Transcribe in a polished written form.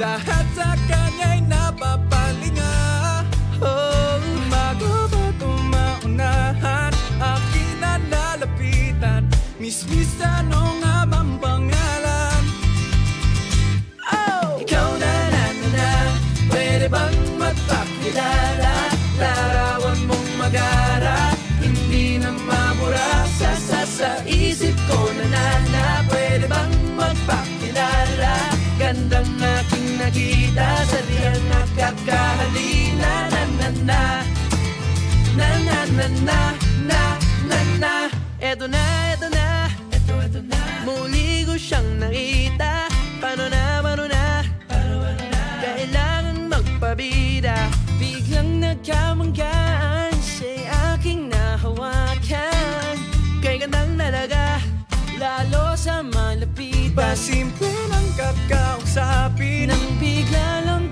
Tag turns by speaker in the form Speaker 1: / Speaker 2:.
Speaker 1: Lahat sa kanya'y napapalinga. Bago ba tumaunahan, akin na nalapitan. Miss, ano nga bang pangalan? Ikaw na, pwede bang magpakilala? Larawan mong magara, hindi na mabura sa isip ko na pwede bang magpakilala? Gandang aking nakita sa diyan nakakahalina. Eto na, muli ko siyang nakita. Paano na, kailangan magpabida. Biglang nagkamanggaan, siya'y aking nahawakan. Kay gandang talaga, lalo sa malapitan. Pasimple ng kakausapin, nang bigla lang